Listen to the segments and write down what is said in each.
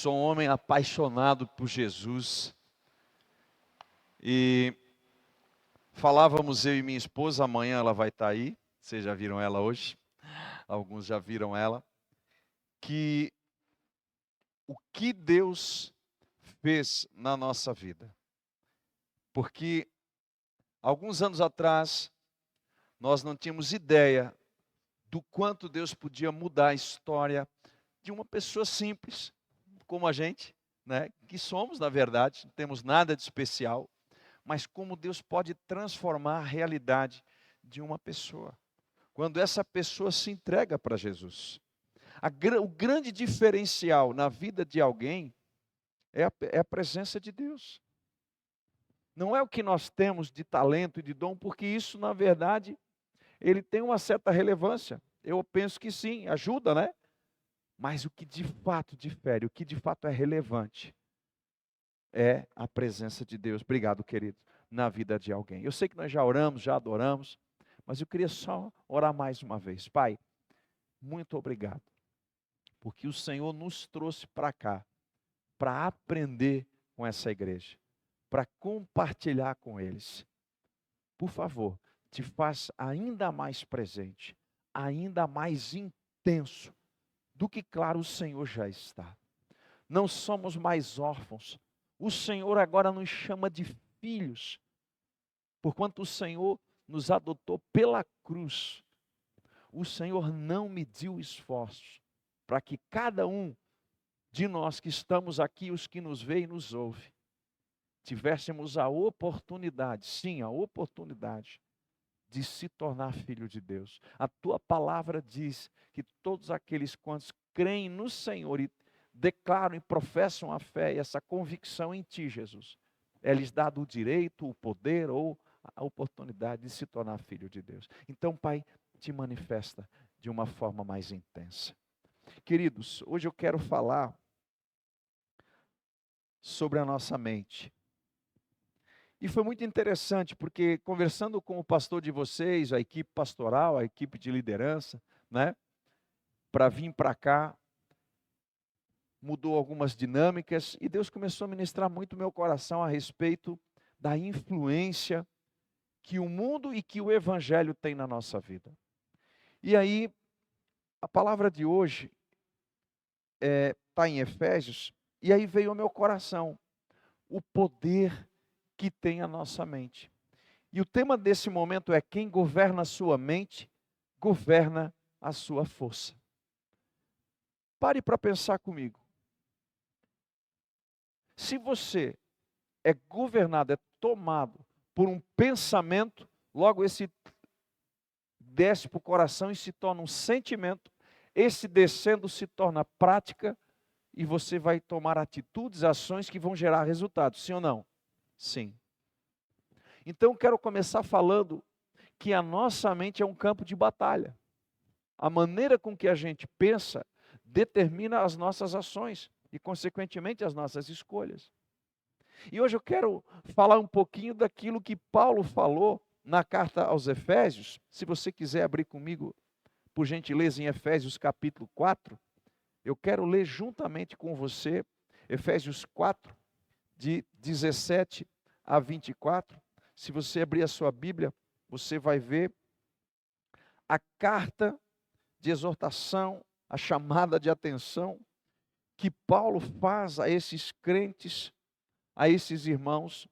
sou um homem apaixonado por Jesus. E falávamos eu e minha esposa, amanhã ela vai estar aí. Vocês já viram ela hoje? Alguns já viram ela. Que o que Deus fez na nossa vida. Porque alguns anos atrás, nós não tínhamos ideia do quanto Deus podia mudar a história de uma pessoa simples, como a gente, né? Que somos, na verdade, não temos nada de especial, mas como Deus pode transformar a realidade de uma pessoa, quando essa pessoa se entrega para Jesus. O grande diferencial na vida de alguém é a presença de Deus. Não é o que nós temos de talento e de dom, porque isso, na verdade, ele tem uma certa relevância. Eu penso que sim, ajuda, né? Mas o que de fato difere, o que de fato é relevante, é a presença de Deus. Obrigado, querido, na vida de alguém. Eu sei que nós já oramos, já adoramos, mas eu queria só orar mais uma vez. Pai, muito obrigado, porque o Senhor nos trouxe para cá, para aprender com essa igreja, para compartilhar com eles. Por favor, te faz ainda mais presente, ainda mais intenso, do que, claro, o Senhor já está. Não somos mais órfãos. O Senhor agora nos chama de filhos, porquanto o Senhor nos adotou pela cruz. O Senhor não mediu esforços para que cada um de nós que estamos aqui, os que nos veem e nos ouvem, tivéssemos a oportunidade, sim, a oportunidade de se tornar filho de Deus. A tua palavra diz que todos aqueles quantos creem no Senhor e declaram e professam a fé e essa convicção em ti, Jesus, é-lhes dado o direito, o poder ou a oportunidade de se tornar filho de Deus. Então, Pai, te manifesta de uma forma mais intensa. Queridos, hoje eu quero falar sobre a nossa mente. E foi muito interessante, porque conversando com o pastor de vocês, a equipe pastoral, a equipe de liderança, né, para vir para cá, mudou algumas dinâmicas, e Deus começou a ministrar muito meu coração a respeito da influência que o mundo e que o evangelho tem na nossa vida. E aí, a palavra de hoje está em Efésios, e aí veio ao meu coração o poder que tem a nossa mente. E o tema desse momento é: quem governa a sua mente, governa a sua força. Pare para pensar comigo. Se você é governado, é tomado por um pensamento, logo esse desce para o coração e se torna um sentimento, esse descendo se torna prática, e você vai tomar atitudes, ações que vão gerar resultados, sim ou não? Sim. Então quero começar falando que a nossa mente é um campo de batalha. A maneira com que a gente pensa determina as nossas ações e, consequentemente, as nossas escolhas. E hoje eu quero falar um pouquinho daquilo que Paulo falou na carta aos Efésios. Se você quiser abrir comigo, por gentileza, em Efésios capítulo 4, eu quero ler juntamente com você Efésios 4, de 17 a 24. Se você abrir a sua Bíblia, você vai ver a carta de exortação, a chamada de atenção que Paulo faz a esses crentes, a esses irmãos,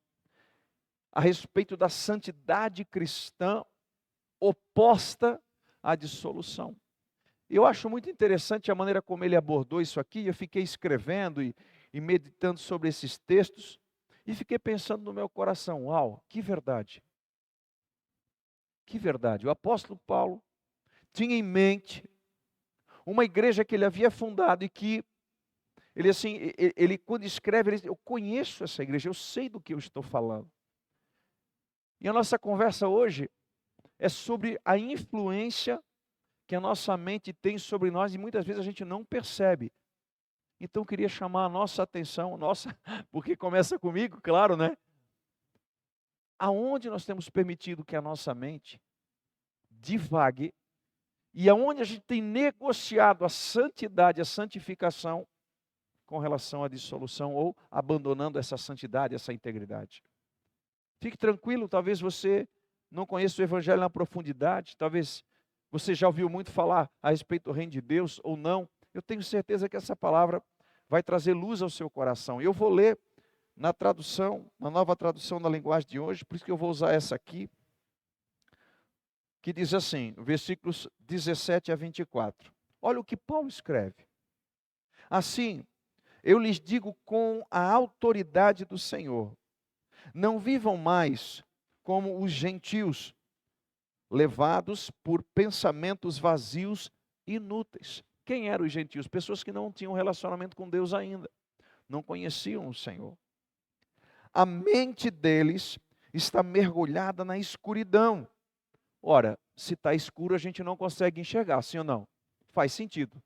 a respeito da santidade cristã oposta à dissolução. Eu acho muito interessante a maneira como ele abordou isso aqui. Eu fiquei escrevendo e meditando sobre esses textos e fiquei pensando no meu coração: uau, que verdade! Que verdade! O apóstolo Paulo tinha em mente uma igreja que ele havia fundado e que ele quando escreve, ele diz: eu conheço essa igreja, eu sei do que eu estou falando. E a nossa conversa hoje é sobre a influência que a nossa mente tem sobre nós e muitas vezes a gente não percebe. Então eu queria chamar a nossa atenção, porque começa comigo, claro, né? Aonde nós temos permitido que a nossa mente divague e aonde a gente tem negociado a santidade, a santificação com relação à dissolução ou abandonando essa santidade, essa integridade. Fique tranquilo, talvez você não conheça o Evangelho na profundidade, talvez você já ouviu muito falar a respeito do reino de Deus ou não. Eu tenho certeza que essa palavra vai trazer luz ao seu coração. Eu vou ler na tradução, na nova tradução da linguagem de hoje, por isso que eu vou usar essa aqui, que diz assim, versículos 17 a 24. Olha o que Paulo escreve. Assim, eu lhes digo com a autoridade do Senhor, não vivam mais como os gentios, levados por pensamentos vazios e inúteis. Quem eram os gentios? Pessoas que não tinham relacionamento com Deus ainda, não conheciam o Senhor. A mente deles está mergulhada na escuridão. Ora, se está escuro a gente não consegue enxergar, sim ou não? Faz sentido.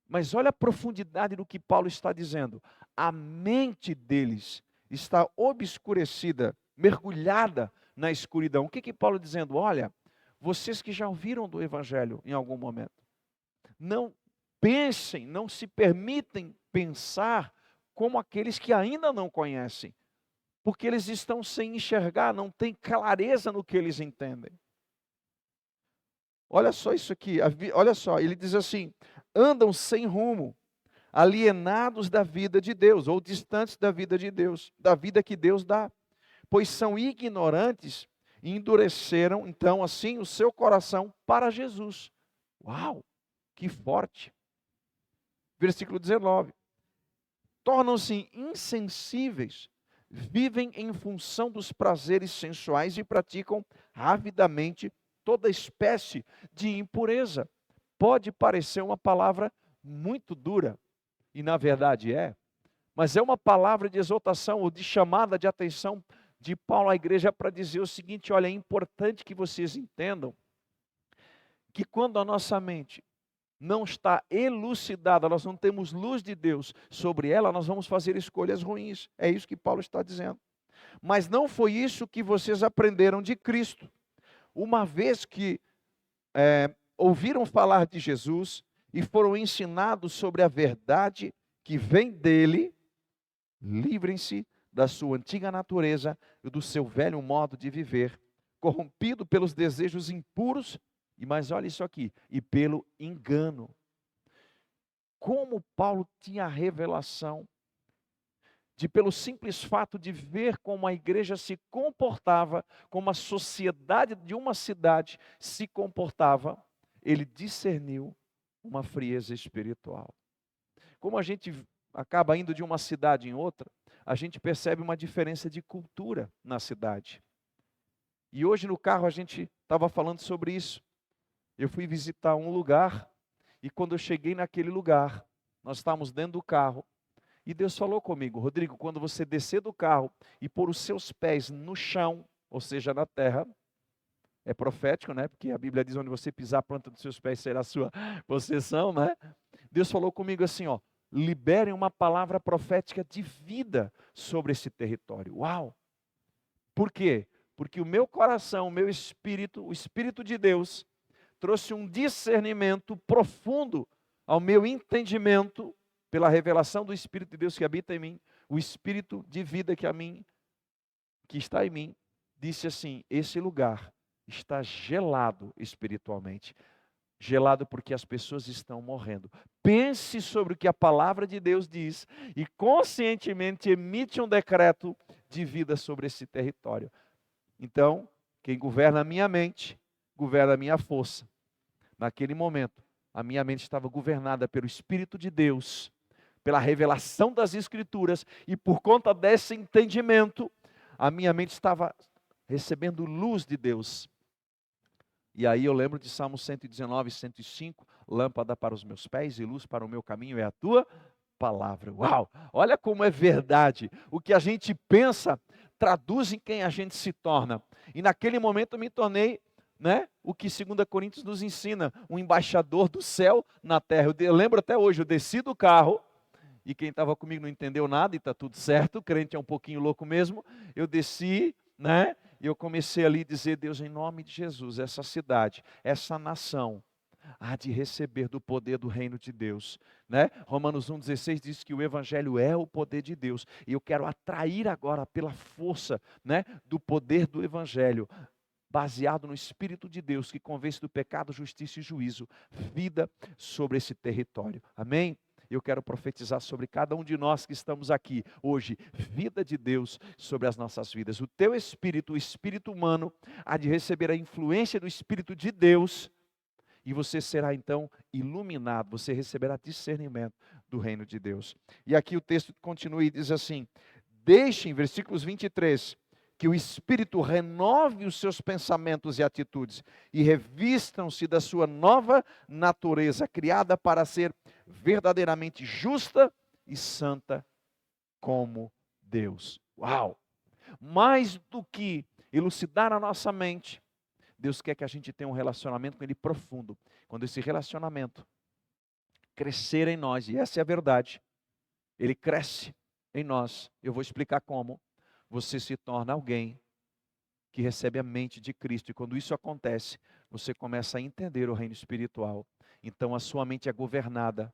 Mas olha a profundidade do que Paulo está dizendo. A mente deles está obscurecida, mergulhada na escuridão. O que Paulo está dizendo? Olha, vocês que já ouviram do Evangelho em algum momento, não pensem, não se permitem pensar como aqueles que ainda não conhecem, porque eles estão sem enxergar, não têm clareza no que eles entendem. Olha só isso aqui, olha só, ele diz assim, andam sem rumo, alienados da vida de Deus, ou distantes da vida de Deus, da vida que Deus dá, pois são ignorantes e endureceram, então, assim, o seu coração para Jesus. Uau, que forte! Versículo 19. Tornam-se insensíveis, vivem em função dos prazeres sensuais e praticam avidamente toda espécie de impureza. Pode parecer uma palavra muito dura, e na verdade é, mas é uma palavra de exortação ou de chamada de atenção de Paulo à igreja para dizer o seguinte: olha, é importante que vocês entendam que quando a nossa mente não está elucidada, nós não temos luz de Deus sobre ela, nós vamos fazer escolhas ruins. É isso que Paulo está dizendo. Mas não foi isso que vocês aprenderam de Cristo. Uma vez que ouviram falar de Jesus e foram ensinados sobre a verdade que vem dele, livrem-se da sua antiga natureza e do seu velho modo de viver, corrompido pelos desejos impuros, mas olha isso aqui, e pelo engano. Como Paulo tinha a revelação de, pelo simples fato de ver como a igreja se comportava, como a sociedade de uma cidade se comportava, ele discerniu uma frieza espiritual. Como a gente acaba indo de uma cidade em outra, a gente percebe uma diferença de cultura na cidade. E hoje no carro a gente estava falando sobre isso. Eu fui visitar um lugar, e quando eu cheguei naquele lugar, nós estávamos dentro do carro, e Deus falou comigo: Rodrigo, quando você descer do carro e pôr os seus pés no chão, ou seja, na terra, é profético, né? Porque a Bíblia diz: onde você pisar a planta dos seus pés será a sua possessão, né? Deus falou comigo assim, ó: liberem uma palavra profética de vida sobre esse território. Uau! Por quê? Porque o meu coração, o meu espírito, o Espírito de Deus, trouxe um discernimento profundo ao meu entendimento, pela revelação do Espírito de Deus que habita em mim, o Espírito de vida que está em mim, disse assim: esse lugar está gelado espiritualmente. Gelado porque as pessoas estão morrendo. Pense sobre o que a palavra de Deus diz e conscientemente emite um decreto de vida sobre esse território. Então, quem governa a minha mente, governa a minha força. Naquele momento, a minha mente estava governada pelo Espírito de Deus, pela revelação das Escrituras, e por conta desse entendimento, a minha mente estava recebendo luz de Deus. E aí eu lembro de Salmo 119, 105, lâmpada para os meus pés e luz para o meu caminho é a tua palavra. Uau! Olha como é verdade. O que a gente pensa traduz em quem a gente se torna. E naquele momento eu me tornei, o que 2 Coríntios nos ensina, um embaixador do céu na terra. Eu lembro até hoje, eu desci do carro, e quem estava comigo não entendeu nada, e está tudo certo, o crente é um pouquinho louco mesmo. Eu desci, e eu comecei ali a dizer: Deus, em nome de Jesus, essa cidade, essa nação, há de receber do poder do reino de Deus, né? Romanos 1,16 diz que o evangelho é o poder de Deus, e eu quero atrair agora pela força, né, do poder do evangelho, baseado no Espírito de Deus, que convence do pecado, justiça e juízo, vida sobre esse território, amém? Eu quero profetizar sobre cada um de nós que estamos aqui hoje, vida de Deus sobre as nossas vidas. O teu espírito, o espírito humano, há de receber a influência do Espírito de Deus, e você será então iluminado, você receberá discernimento do reino de Deus. E aqui o texto continua e diz assim: deixem, versículos 23, que o Espírito renove os seus pensamentos e atitudes, e revistam-se da sua nova natureza, criada para ser verdadeiramente justa e santa como Deus. Uau! Mais do que elucidar a nossa mente, Deus quer que a gente tenha um relacionamento com Ele profundo. Quando esse relacionamento crescer em nós, e essa é a verdade, ele cresce em nós, eu vou explicar como, você se torna alguém que recebe a mente de Cristo, e quando isso acontece, você começa a entender o reino espiritual. Então a sua mente é governada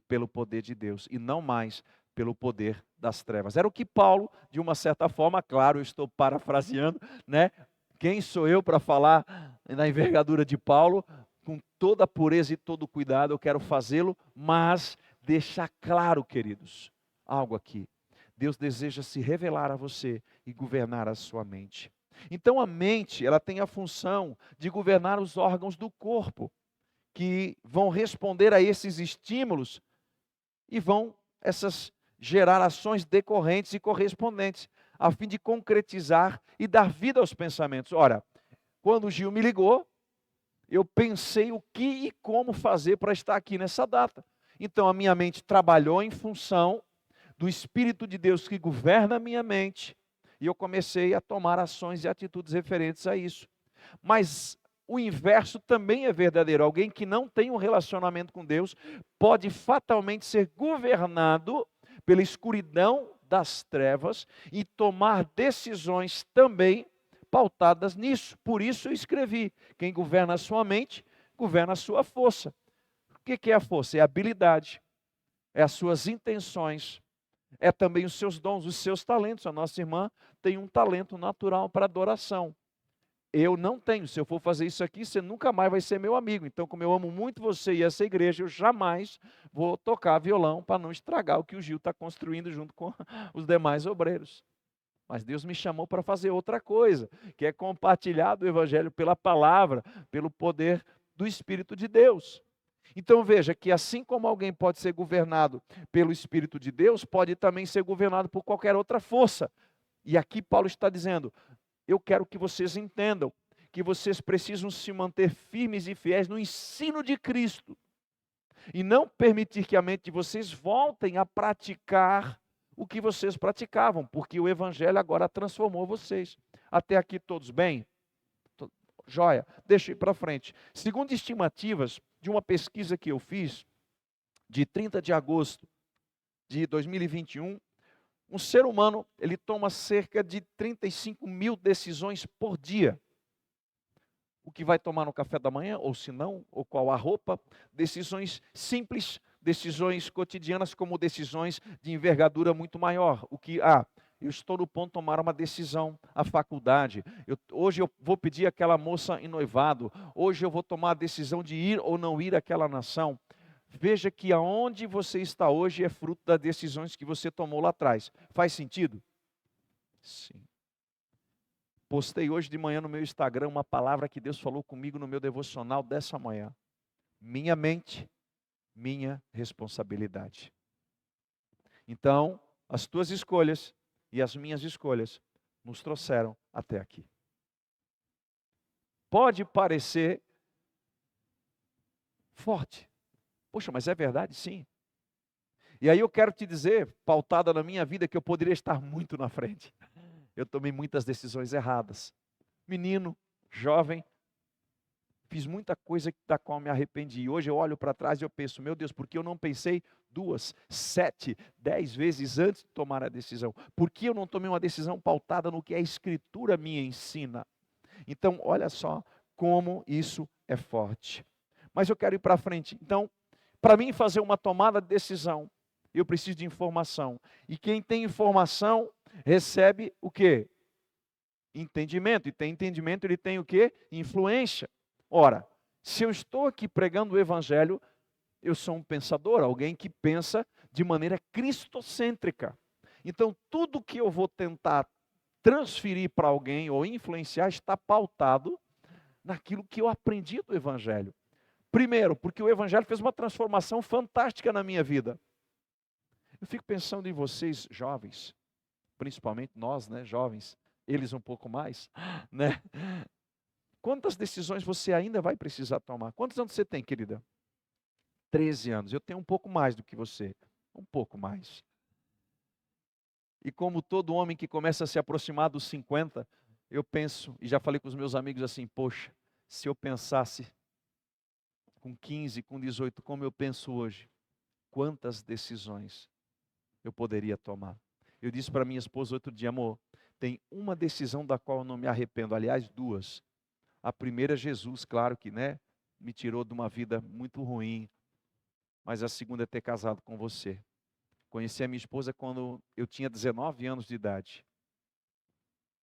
pelo poder de Deus, e não mais pelo poder das trevas. Era o que Paulo, de uma certa forma, claro, eu estou parafraseando, né? Quem sou eu para falar na envergadura de Paulo? Com toda a pureza e todo o cuidado, eu quero fazê-lo, mas deixar claro, queridos, algo aqui. Deus deseja se revelar a você e governar a sua mente. Então a mente, ela tem a função de governar os órgãos do corpo, que vão responder a esses estímulos e vão gerar ações decorrentes e correspondentes, a fim de concretizar e dar vida aos pensamentos. Ora, quando o Gil me ligou, eu pensei o que e como fazer para estar aqui nessa data. Então a minha mente trabalhou em função do Espírito de Deus que governa a minha mente, e eu comecei a tomar ações e atitudes referentes a isso. Mas o inverso também é verdadeiro. Alguém que não tem um relacionamento com Deus pode fatalmente ser governado pela escuridão das trevas e tomar decisões também pautadas nisso. Por isso eu escrevi: quem governa a sua mente, governa a sua força. O que é a força? É a habilidade, é as suas intenções, é também os seus dons, os seus talentos. A nossa irmã tem um talento natural para adoração. Eu não tenho. Se eu for fazer isso aqui, você nunca mais vai ser meu amigo. Então, como eu amo muito você e essa igreja, eu jamais vou tocar violão para não estragar o que o Gil está construindo junto com os demais obreiros. Mas Deus me chamou para fazer outra coisa, que é compartilhar do Evangelho pela palavra, pelo poder do Espírito de Deus. Então veja que assim como alguém pode ser governado pelo Espírito de Deus, pode também ser governado por qualquer outra força. E aqui Paulo está dizendo: eu quero que vocês entendam que vocês precisam se manter firmes e fiéis no ensino de Cristo, e não permitir que a mente de vocês voltem a praticar o que vocês praticavam, porque o Evangelho agora transformou vocês. Até aqui todos bem? Joia, deixa eu ir para frente. Segundo estimativas de uma pesquisa que eu fiz, de 30 de agosto de 2021, um ser humano, ele toma cerca de 35 mil decisões por dia. O que vai tomar no café da manhã, ou se não, ou qual a roupa. Decisões simples, decisões cotidianas, como decisões de envergadura muito maior. Eu estou no ponto de tomar uma decisão, a faculdade. Hoje eu vou pedir aquela moça em noivado. Hoje eu vou tomar a decisão de ir ou não ir àquela nação. Veja que aonde você está hoje é fruto das decisões que você tomou lá atrás. Faz sentido? Sim. Postei hoje de manhã no meu Instagram uma palavra que Deus falou comigo no meu devocional dessa manhã. Minha mente, minha responsabilidade. Então, as tuas escolhas e as minhas escolhas nos trouxeram até aqui. Pode parecer forte. Poxa, mas é verdade? Sim. E aí eu quero te dizer, pautada na minha vida, que eu poderia estar muito na frente. Eu tomei muitas decisões erradas. Menino, jovem, fiz muita coisa da qual me arrependi. E hoje eu olho para trás e eu penso: meu Deus, por que eu não pensei 2, 7, 10 vezes antes de tomar a decisão? Por que eu não tomei uma decisão pautada no que a Escritura me ensina? Então, olha só como isso é forte. Mas eu quero ir para frente. Então, para mim fazer uma tomada de decisão, eu preciso de informação. E quem tem informação recebe o quê? Entendimento. E tem entendimento, ele tem o quê? Influência. Ora, se eu estou aqui pregando o evangelho, eu sou um pensador, alguém que pensa de maneira cristocêntrica. Então, tudo que eu vou tentar transferir para alguém ou influenciar está pautado naquilo que eu aprendi do evangelho. Primeiro, porque o evangelho fez uma transformação fantástica na minha vida. Eu fico pensando em vocês, jovens, principalmente nós, né, jovens, eles um pouco mais, né? Quantas decisões você ainda vai precisar tomar? Quantos anos você tem, querida? 13 anos. Eu tenho um pouco mais do que você. Um pouco mais. E como todo homem que começa a se aproximar dos 50, eu penso, e já falei com os meus amigos assim, poxa, se eu pensasse com 15, com 18, como eu penso hoje, quantas decisões eu poderia tomar? Eu disse para minha esposa outro dia, amor, tem uma decisão da qual eu não me arrependo, aliás, duas. A primeira, Jesus, claro que, né, me tirou de uma vida muito ruim, mas a segunda é ter casado com você. Conheci a minha esposa quando eu tinha 19 anos de idade.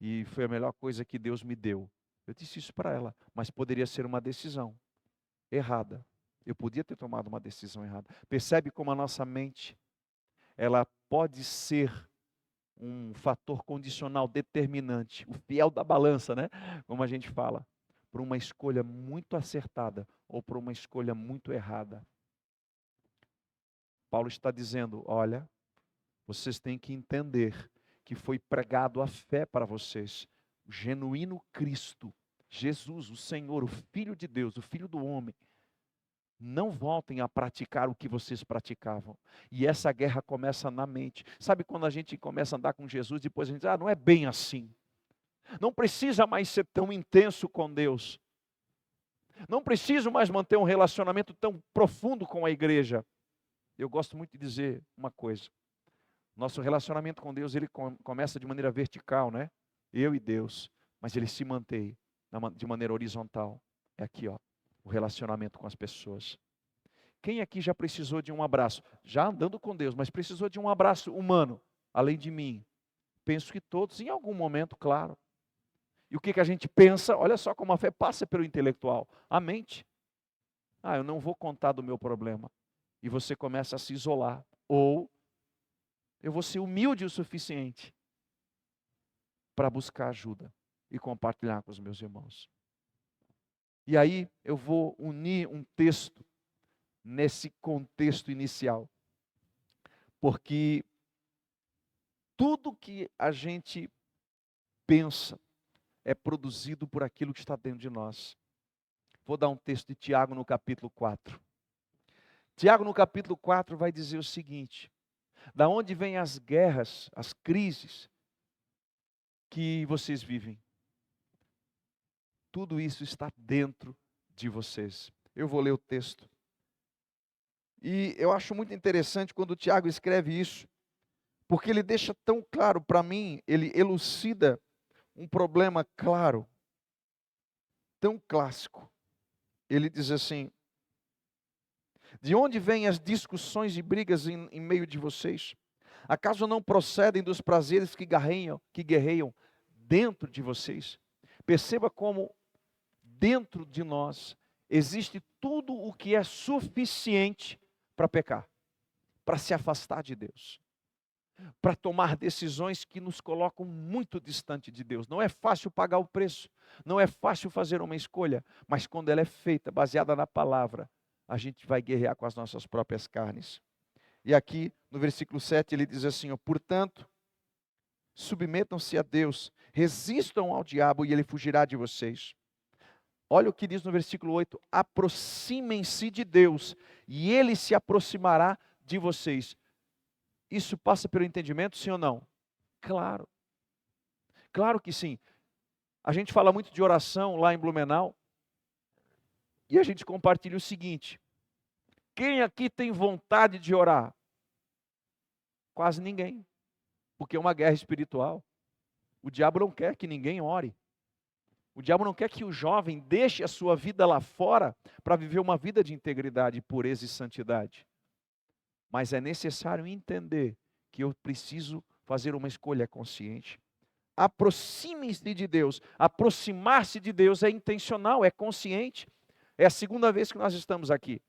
E foi a melhor coisa que Deus me deu. Eu disse isso para ela, mas poderia ser uma decisão errada. Eu podia ter tomado uma decisão errada. Percebe como a nossa mente, ela pode ser um fator condicional determinante, o fiel da balança, né? Como a gente fala, por uma escolha muito acertada ou por uma escolha muito errada. Paulo está dizendo, olha, vocês têm que entender que foi pregado a fé para vocês, o genuíno Cristo, Jesus, o Senhor, o Filho de Deus, o Filho do homem. Não voltem a praticar o que vocês praticavam. E essa guerra começa na mente. Sabe quando a gente começa a andar com Jesus, depois a gente diz, não é bem assim. Não precisa mais ser tão intenso com Deus. Não preciso mais manter um relacionamento tão profundo com a igreja. Eu gosto muito de dizer uma coisa. Nosso relacionamento com Deus, ele começa de maneira vertical, né? Eu e Deus. Mas ele se mantém de maneira horizontal. É aqui, ó, o relacionamento com as pessoas. Quem aqui já precisou de um abraço? Já andando com Deus, mas precisou de um abraço humano, além de mim? Penso que todos, em algum momento, claro. E o que a gente pensa? Olha só como a fé passa pelo intelectual. A mente. Eu não vou contar do meu problema. E você começa a se isolar. Ou eu vou ser humilde o suficiente para buscar ajuda e compartilhar com os meus irmãos. E aí eu vou unir um texto nesse contexto inicial. Porque tudo que a gente pensa é produzido por aquilo que está dentro de nós. Vou dar um texto de Tiago no capítulo 4. Tiago no capítulo 4 vai dizer o seguinte: da onde vêm as guerras, as crises que vocês vivem? Tudo isso está dentro de vocês. Eu vou ler o texto. E eu acho muito interessante quando o Tiago escreve isso, porque ele deixa tão claro para mim, ele elucida um problema claro, tão clássico. Ele diz assim: de onde vêm as discussões e brigas em meio de vocês? Acaso não procedem dos prazeres que guerreiam dentro de vocês? Perceba como dentro de nós existe tudo o que é suficiente para pecar, para se afastar de Deus, para tomar decisões que nos colocam muito distante de Deus. Não é fácil pagar o preço, não é fácil fazer uma escolha, mas quando ela é feita, baseada na palavra, a gente vai guerrear com as nossas próprias carnes. E aqui no versículo 7 ele diz assim, portanto, submetam-se a Deus, resistam ao diabo e ele fugirá de vocês. Olha o que diz no versículo 8, aproximem-se de Deus e ele se aproximará de vocês. Isso passa pelo entendimento, sim ou não? Claro. Claro que sim. A gente fala muito de oração lá em Blumenau. E a gente compartilha o seguinte. Quem aqui tem vontade de orar? Quase ninguém. Porque é uma guerra espiritual. O diabo não quer que ninguém ore. O diabo não quer que o jovem deixe a sua vida lá fora para viver uma vida de integridade, pureza e santidade. Mas é necessário entender que eu preciso fazer uma escolha consciente. Aproxime-se de Deus. Aproximar-se de Deus é intencional, é consciente. É a segunda vez que nós estamos aqui.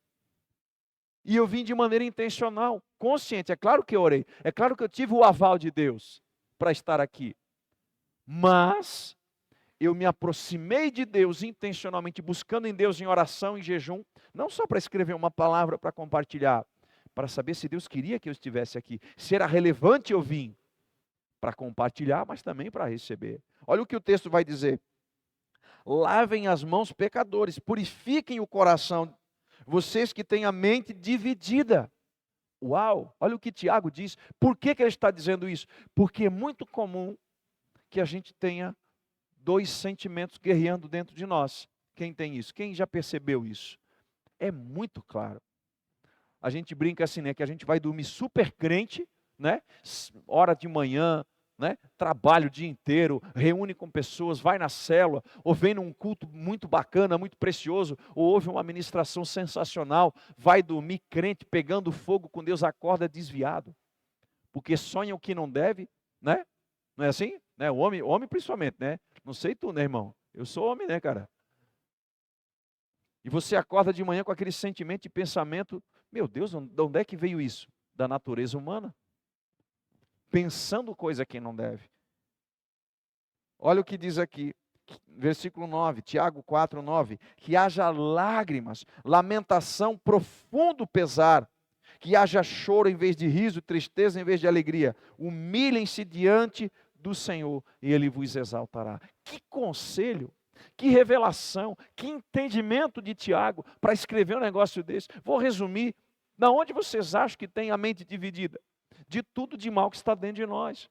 E eu vim de maneira intencional, consciente. É claro que eu orei. É claro que eu tive o aval de Deus para estar aqui. Mas eu me aproximei de Deus intencionalmente, buscando em Deus em oração e jejum, não só para escrever uma palavra para compartilhar, para saber se Deus queria que eu estivesse aqui, se era relevante eu vim para compartilhar, mas também para receber. Olha o que o texto vai dizer: lavem as mãos, pecadores, purifiquem o coração, vocês que têm a mente dividida. Uau, olha o que Tiago diz. Por que ele está dizendo isso? Porque é muito comum que a gente tenha dois sentimentos guerreando dentro de nós. Quem tem isso? Quem já percebeu isso? É muito claro. A gente brinca assim, né? Que a gente vai dormir super crente, né? Hora de manhã, né? Trabalha o dia inteiro, reúne com pessoas, vai na célula, ou vem num culto muito bacana, muito precioso, ou ouve uma ministração sensacional, vai dormir crente, pegando fogo com Deus, acorda desviado. Porque sonha o que não deve, né? Não é assim? Né? O homem principalmente, né? Não sei tu, né, irmão? Eu sou homem, né, cara? E você acorda de manhã com aquele sentimento e pensamento, meu Deus, de onde é que veio isso? Da natureza humana. Pensando coisa que não deve. Olha o que diz aqui, versículo 9, Tiago 4, 9. Que haja lágrimas, lamentação, profundo pesar. Que haja choro em vez de riso, tristeza em vez de alegria. Humilhem-se diante do Senhor e Ele vos exaltará. Que conselho, que revelação, que entendimento de Tiago para escrever um negócio desse. Vou resumir. Da onde vocês acham que tem a mente dividida? De tudo de mal que está dentro de nós.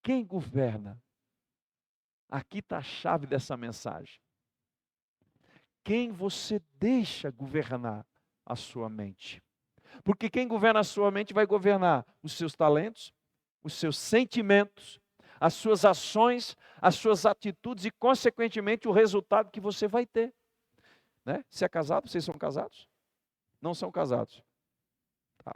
Quem governa? Aqui está a chave dessa mensagem. Quem você deixa governar a sua mente? Porque quem governa a sua mente vai governar os seus talentos, os seus sentimentos, as suas ações, as suas atitudes e, consequentemente, o resultado que você vai ter. Né? Se é casado, vocês são casados? Não são casados. Tá.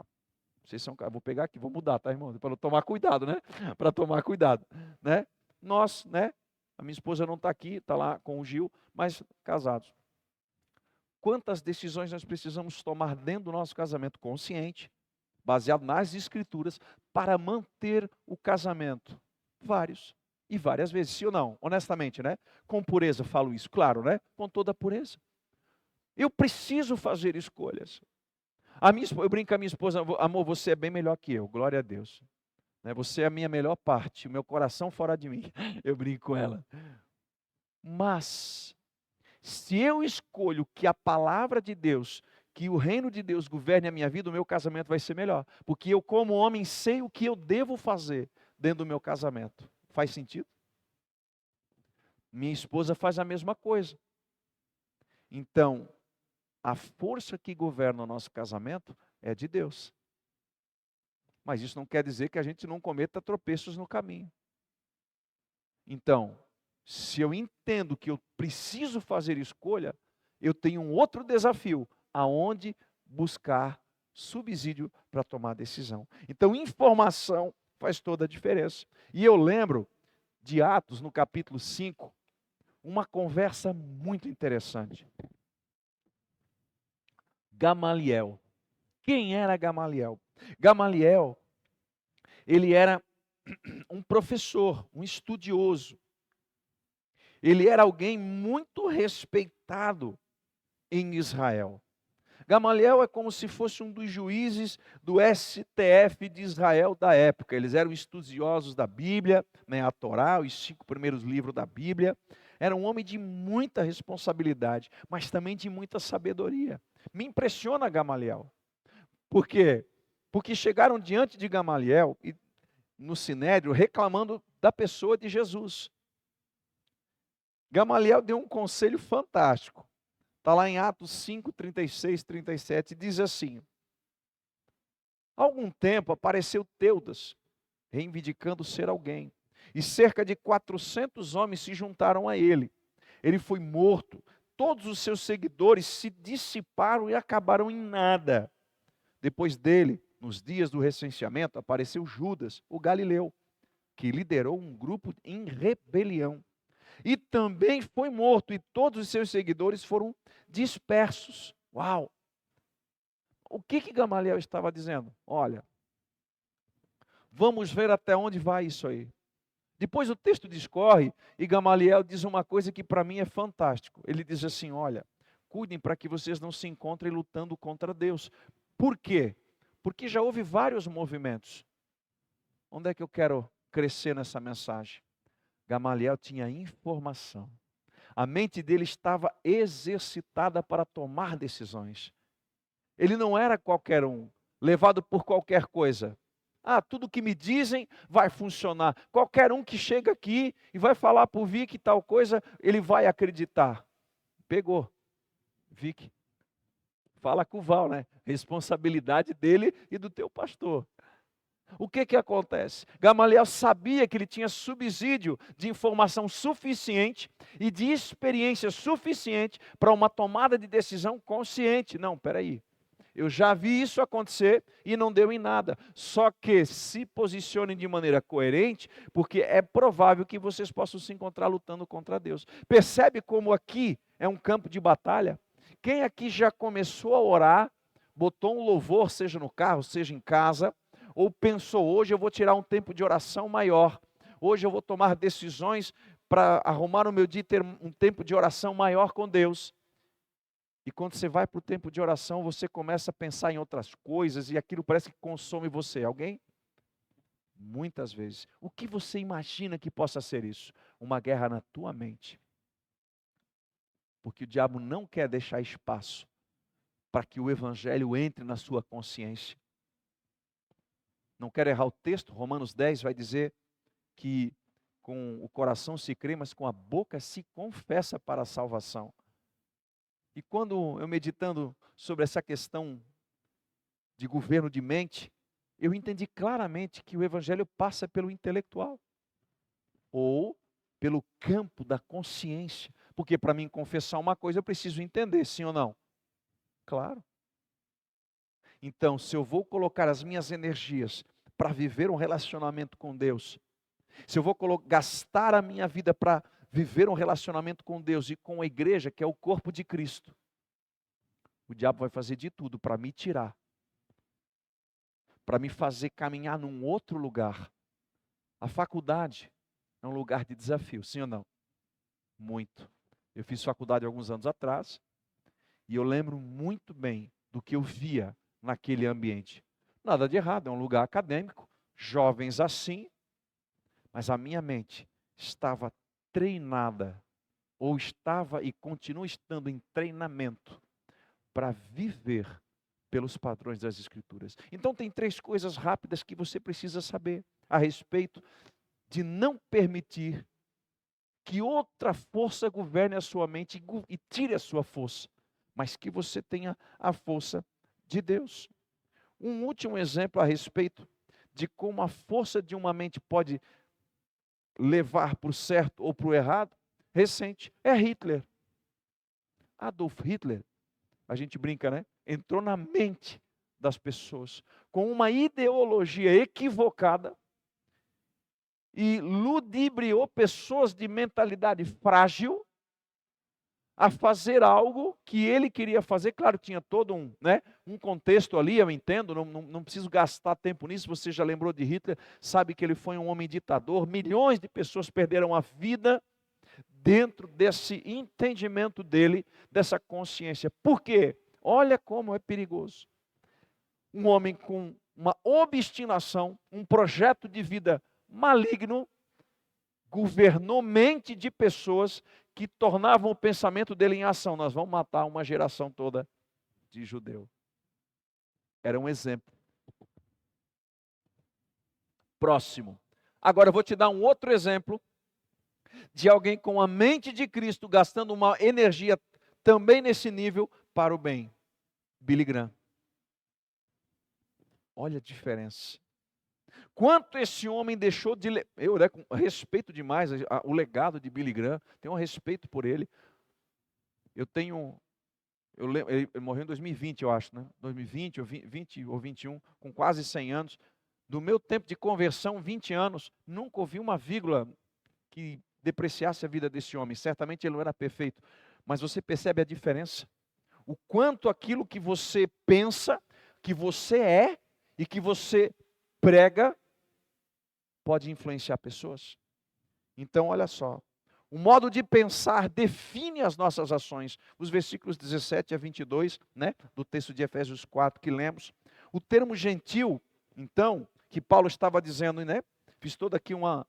Vocês são, vou pegar aqui, vou mudar, tá, irmão? Para tomar cuidado, né? Para tomar cuidado, né? Nós, né? A minha esposa não está aqui, está lá com o Gil, mas casados. Quantas decisões nós precisamos tomar dentro do nosso casamento consciente, baseado nas escrituras, para manter o casamento? Vários. E várias vezes, sim ou não? Honestamente, né? Com pureza falo isso, claro, né? Com toda a pureza. Eu preciso fazer escolhas. Eu brinco com a minha esposa, amor, você é bem melhor que eu, glória a Deus. Você é a minha melhor parte, o meu coração fora de mim. Eu brinco com ela. Mas, se eu escolho que a palavra de Deus, que o reino de Deus governe a minha vida, o meu casamento vai ser melhor. Porque eu, como homem, sei o que eu devo fazer dentro do meu casamento. Faz sentido? Minha esposa faz a mesma coisa. Então, a força que governa o nosso casamento é de Deus. Mas isso não quer dizer que a gente não cometa tropeços no caminho. Então, se eu entendo que eu preciso fazer escolha, eu tenho um outro desafio, aonde buscar subsídio para tomar decisão. Então, informação faz toda a diferença. E eu lembro de Atos, no capítulo 5, uma conversa muito interessante. Gamaliel. Quem era Gamaliel? Gamaliel, ele era um professor, um estudioso. Ele era alguém muito respeitado em Israel. Gamaliel é como se fosse um dos juízes do STF de Israel da época. Eles eram estudiosos da Bíblia, né, a Torá, os 5 primeiros livros da Bíblia. Era um homem de muita responsabilidade, mas também de muita sabedoria. Me impressiona Gamaliel. Por quê? Porque chegaram diante de Gamaliel, no Sinédrio, reclamando da pessoa de Jesus. Gamaliel deu um conselho fantástico. Está lá em Atos 5, 36, 37, diz assim: há algum tempo apareceu Teudas, reivindicando ser alguém, e cerca de 400 homens se juntaram a ele. ele foi morto. Todos os seus seguidores se dissiparam e acabaram em nada. Depois dele, nos dias do recenseamento, apareceu Judas, o Galileu, que liderou um grupo em rebelião. E também foi morto, e todos os seus seguidores foram dispersos. Uau! O que Gamaliel estava dizendo? Olha, vamos ver até onde vai isso aí. Depois o texto discorre e Gamaliel diz uma coisa que para mim é fantástico. Ele diz assim, olha, cuidem para que vocês não se encontrem lutando contra Deus. Por quê? Porque já houve vários movimentos. Onde é que eu quero crescer nessa mensagem? Gamaliel tinha informação. A mente dele estava exercitada para tomar decisões. Ele não era qualquer um, levado por qualquer coisa. Ah, tudo que me dizem vai funcionar. Qualquer um que chega aqui e vai falar para o Vic tal coisa, ele vai acreditar. Pegou. Vic, fala com o Val, né? Responsabilidade dele e do teu pastor. O que acontece? Gamaliel sabia que ele tinha subsídio de informação suficiente e de experiência suficiente para uma tomada de decisão consciente. Não, peraí. Eu já vi isso acontecer e não deu em nada. Só que se posicionem de maneira coerente, porque é provável que vocês possam se encontrar lutando contra Deus. Percebe como aqui é um campo de batalha? Quem aqui já começou a orar, botou um louvor, seja no carro, seja em casa, ou pensou, hoje eu vou tirar um tempo de oração maior, hoje eu vou tomar decisões para arrumar o meu dia e ter um tempo de oração maior com Deus. E quando você vai para o tempo de oração, você começa a pensar em outras coisas e aquilo parece que consome você. Alguém? Muitas vezes. O que você imagina que possa ser isso? Uma guerra na tua mente. Porque o diabo não quer deixar espaço para que o evangelho entre na sua consciência. Não quero errar o texto, Romanos 10 vai dizer que com o coração se crê, mas com a boca se confessa para a salvação. E quando eu meditando sobre essa questão de governo de mente, eu entendi claramente que o evangelho passa pelo intelectual ou pelo campo da consciência. Porque para mim confessar uma coisa eu preciso entender, sim ou não? Claro. Então, se eu vou colocar as minhas energias para viver um relacionamento com Deus, se eu vou gastar a minha vida para viver um relacionamento com Deus e com a igreja, que é o corpo de Cristo, o diabo vai fazer de tudo para me tirar, para me fazer caminhar num outro lugar. A faculdade é um lugar de desafio, sim ou não? Muito. Eu fiz faculdade alguns anos atrás e eu lembro muito bem do que eu via naquele ambiente. Nada de errado, é um lugar acadêmico, jovens assim, mas a minha mente estava treinada, ou estava e continua estando em treinamento para viver pelos padrões das Escrituras. Então tem 3 coisas rápidas que você precisa saber a respeito de não permitir que outra força governe a sua mente e tire a sua força, mas que você tenha a força de Deus. Um último exemplo a respeito de como a força de uma mente pode levar para o certo ou para o errado, recente, é Hitler. Adolf Hitler, a gente brinca, né? Entrou na mente das pessoas com uma ideologia equivocada e ludibriou pessoas de mentalidade frágil a fazer algo que ele queria fazer. Claro, tinha todo um contexto ali, eu entendo, não preciso gastar tempo nisso. Você já lembrou de Hitler, sabe que ele foi um homem ditador, milhões de pessoas perderam a vida dentro desse entendimento dele, dessa consciência. Por quê? Olha como é perigoso. Um homem com uma obstinação, um projeto de vida maligno, governou mente de pessoas que tornavam o pensamento dele em ação. Nós vamos matar uma geração toda de judeu. Era um exemplo. Próximo. Agora eu vou te dar um outro exemplo de alguém com a mente de Cristo, gastando uma energia também nesse nível para o bem. Billy Graham. Olha a diferença. quanto esse homem deixou de... Eu, né, respeito demais o legado de Billy Graham, tenho um respeito por ele. Eu tenho... ele morreu em 2020, eu acho, né? 2020 ou 20 ou 21, com quase 100 anos. Do meu tempo de conversão, 20 anos, nunca ouvi uma vírgula que depreciasse a vida desse homem. Certamente ele não era perfeito, mas você percebe a diferença? O quanto aquilo que você pensa, que você é e que você prega, pode influenciar pessoas. Então, olha só. O modo de pensar define as nossas ações. Os versículos 17 a 22, né, do texto de Efésios 4 que lemos. O termo gentil, então, que Paulo estava dizendo, né? Fiz toda aqui uma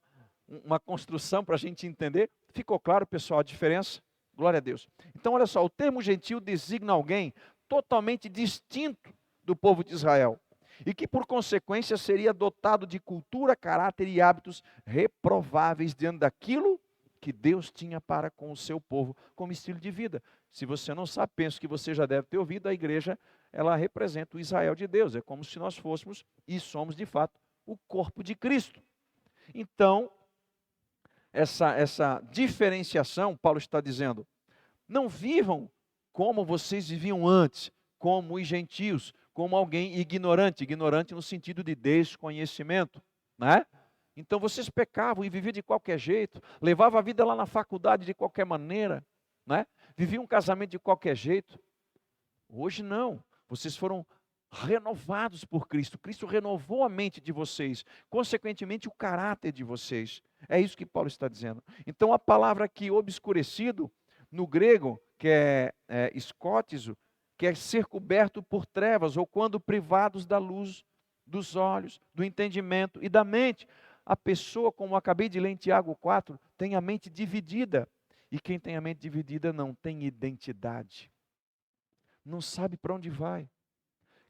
construção para a gente entender. Ficou claro, pessoal, a diferença? Glória a Deus. Então, olha só, o termo gentil designa alguém totalmente distinto do povo de Israel. E que, por consequência, seria dotado de cultura, caráter e hábitos reprováveis diante daquilo que Deus tinha para com o seu povo como estilo de vida. Se você não sabe, penso que você já deve ter ouvido, a igreja, ela representa o Israel de Deus. É como se nós fôssemos, e somos de fato, o corpo de Cristo. Então, essa diferenciação, Paulo está dizendo, não vivam como vocês viviam antes, como os gentios, como alguém ignorante, ignorante no sentido de desconhecimento, né? Então vocês pecavam e viviam de qualquer jeito, levavam a vida lá na faculdade de qualquer maneira, né? Viviam um casamento de qualquer jeito. Hoje não, vocês foram renovados por Cristo. Cristo renovou a mente de vocês, consequentemente o caráter de vocês. É isso que Paulo está dizendo. Então a palavra aqui, obscurecido, no grego, que é escótizo, que é ser coberto por trevas, ou quando privados da luz dos olhos, do entendimento e da mente. A pessoa, como eu acabei de ler em Tiago 4, tem a mente dividida. E quem tem a mente dividida não tem identidade. Não sabe para onde vai.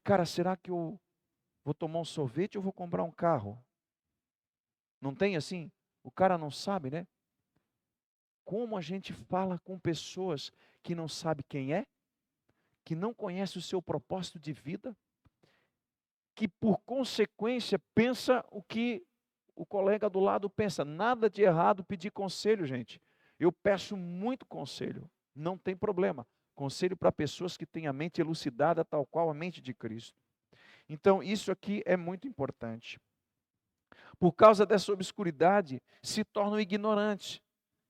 Cara, será que eu vou tomar um sorvete ou vou comprar um carro? Não tem assim? O cara não sabe, né? Como a gente fala com pessoas que não sabe quem é, que não conhece o seu propósito de vida, que por consequência pensa o que o colega do lado pensa. Nada de errado pedir conselho, gente. Eu peço muito conselho, não tem problema. Conselho para pessoas que têm a mente elucidada, tal qual a mente de Cristo. Então, isso aqui é muito importante. Por causa dessa obscuridade, se tornam ignorantes.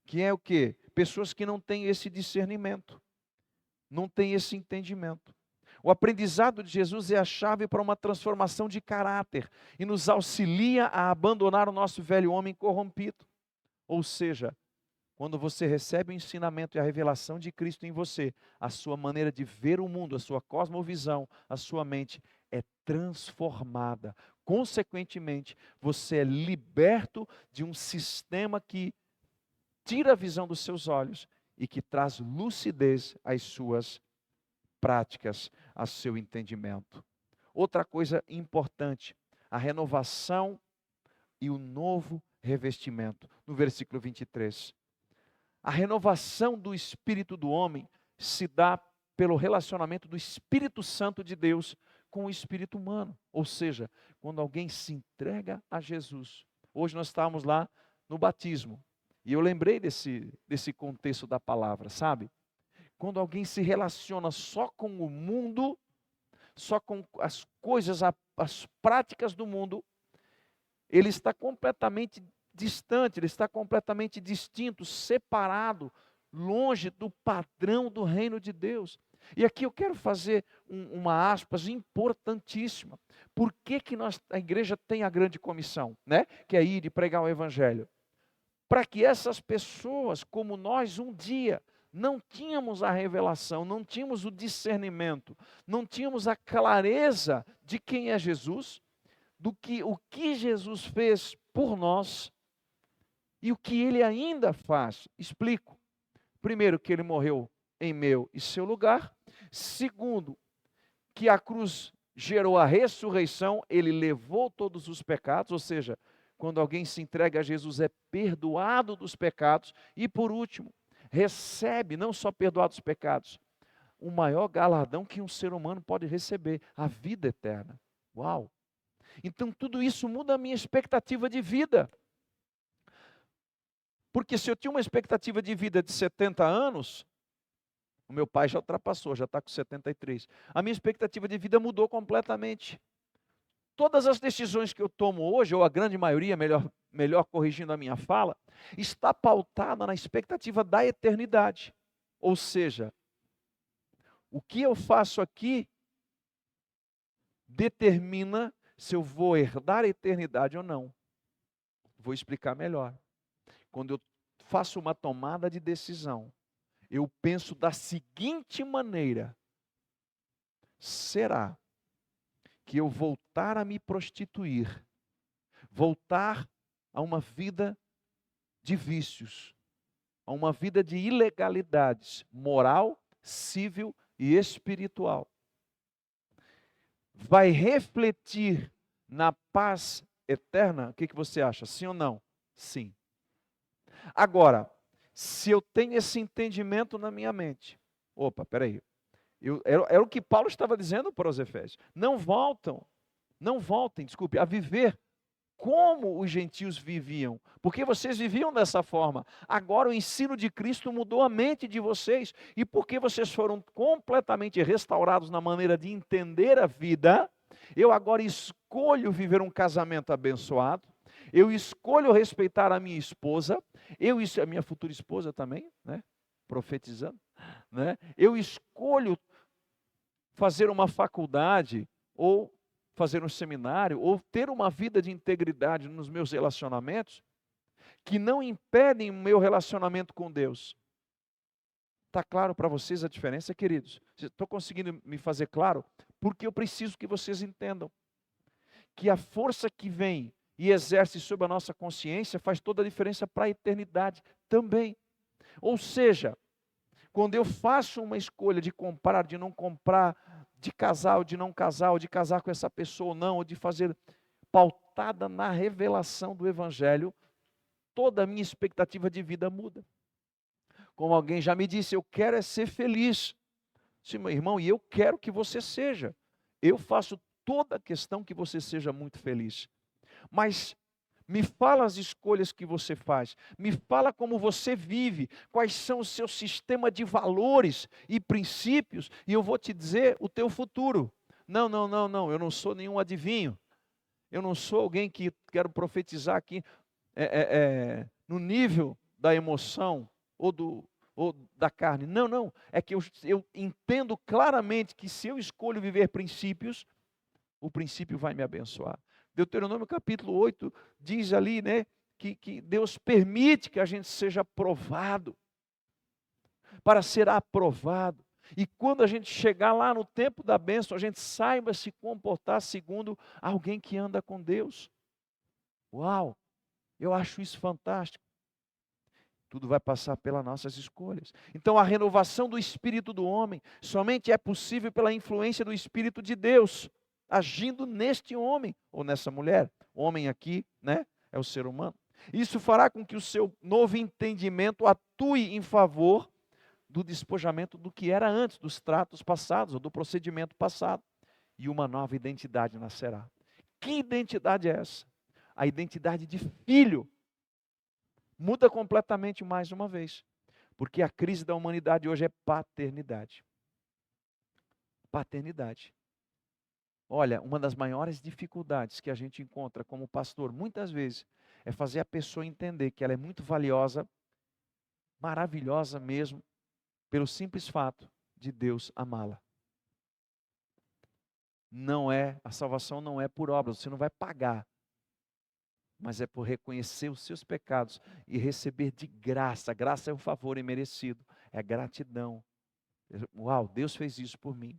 Que é o quê? Pessoas que não têm esse discernimento, não têm esse entendimento. O aprendizado de Jesus é a chave para uma transformação de caráter e nos auxilia a abandonar o nosso velho homem corrompido. Ou seja, quando você recebe o ensinamento e a revelação de Cristo em você, a sua maneira de ver o mundo, a sua cosmovisão, a sua mente é transformada. Consequentemente, você é liberto de um sistema que tira a visão dos seus olhos e que traz lucidez às suas práticas, ao seu entendimento. Outra coisa importante, a renovação e o novo revestimento. No versículo 23. A renovação do espírito do homem se dá pelo relacionamento do Espírito Santo de Deus com o espírito humano. Ou seja, quando alguém se entrega a Jesus. Hoje nós estávamos lá no batismo. E eu lembrei desse contexto da palavra, sabe? Quando alguém se relaciona só com o mundo, só com as coisas, as práticas do mundo, ele está completamente distante, ele está completamente distinto, separado, longe do padrão do reino de Deus. E aqui eu quero fazer uma aspas importantíssima. Por que a igreja tem a grande comissão, né? Que é ir e pregar o evangelho? Para que essas pessoas, como nós um dia, não tínhamos a revelação, não tínhamos o discernimento, não tínhamos a clareza de quem é Jesus, o que Jesus fez por nós e o que ele ainda faz. Explico. Primeiro, que ele morreu em meu e seu lugar. Segundo, que a cruz gerou a ressurreição, ele levou todos os pecados, ou seja, quando alguém se entrega a Jesus é perdoado dos pecados. E por último, recebe não só perdoado dos pecados, o maior galardão que um ser humano pode receber, a vida eterna. Uau! Então tudo isso muda a minha expectativa de vida. Porque se eu tinha uma expectativa de vida de 70 anos, o meu pai já ultrapassou, já está com 73. A minha expectativa de vida mudou completamente. Todas as decisões que eu tomo hoje, ou a grande maioria, melhor corrigindo a minha fala, está pautada na expectativa da eternidade. Ou seja, o que eu faço aqui determina se eu vou herdar a eternidade ou não. Vou explicar melhor. Quando eu faço uma tomada de decisão, eu penso da seguinte maneira: será que eu voltar a me prostituir, voltar a uma vida de vícios, a uma vida de ilegalidades moral, civil e espiritual, vai refletir na paz eterna? O que você acha? Sim ou não? Sim. Agora, se eu tenho esse entendimento na minha mente, opa, peraí, era o que Paulo estava dizendo para os Efésios, não voltem, desculpe, a viver como os gentios viviam, porque vocês viviam dessa forma. Agora o ensino de Cristo mudou a mente de vocês, e porque vocês foram completamente restaurados na maneira de entender a vida, eu agora escolho viver um casamento abençoado, eu escolho respeitar a minha esposa, a minha futura esposa também, né? Profetizando, né? Eu escolho fazer uma faculdade, ou fazer um seminário, ou ter uma vida de integridade nos meus relacionamentos, que não impedem o meu relacionamento com Deus. Está claro para vocês a diferença, queridos? Estou conseguindo me fazer claro? Porque eu preciso que vocês entendam que a força que vem e exerce sobre a nossa consciência faz toda a diferença para a eternidade também. Ou seja, quando eu faço uma escolha de comprar, de não comprar, de casar ou de não casar, ou de casar com essa pessoa ou não, ou de fazer pautada na revelação do Evangelho, toda a minha expectativa de vida muda. Como alguém já me disse, eu quero é ser feliz. Sim, meu irmão, e eu quero que você seja. Eu faço toda a questão que você seja muito feliz. Mas me fala as escolhas que você faz, me fala como você vive, quais são o seu sistema de valores e princípios, e eu vou te dizer o teu futuro. Não, eu não sou nenhum adivinho, eu não sou alguém que quero profetizar aqui no nível da emoção ou da carne. Não, é que eu entendo claramente que se eu escolho viver princípios, o princípio vai me abençoar. Deuteronômio capítulo 8 diz ali, né, que Deus permite que a gente seja provado, para ser aprovado. E quando a gente chegar lá no tempo da bênção, a gente saiba se comportar segundo alguém que anda com Deus. Uau, eu acho isso fantástico. Tudo vai passar pelas nossas escolhas. Então a renovação do espírito do homem somente é possível pela influência do Espírito de Deus, agindo neste homem ou nessa mulher. Homem aqui, né, é o ser humano. Isso fará com que o seu novo entendimento atue em favor do despojamento do que era antes, dos tratos passados, ou do procedimento passado. E uma nova identidade nascerá. Que identidade é essa? A identidade de filho. Muda completamente mais uma vez. Porque a crise da humanidade hoje é paternidade. Paternidade. Olha, uma das maiores dificuldades que a gente encontra como pastor, muitas vezes, é fazer a pessoa entender que ela é muito valiosa, maravilhosa mesmo, pelo simples fato de Deus amá-la. A salvação não é por obras, você não vai pagar, mas é por reconhecer os seus pecados e receber de graça. Graça é um favor imerecido, é gratidão. Uau, Deus fez isso por mim.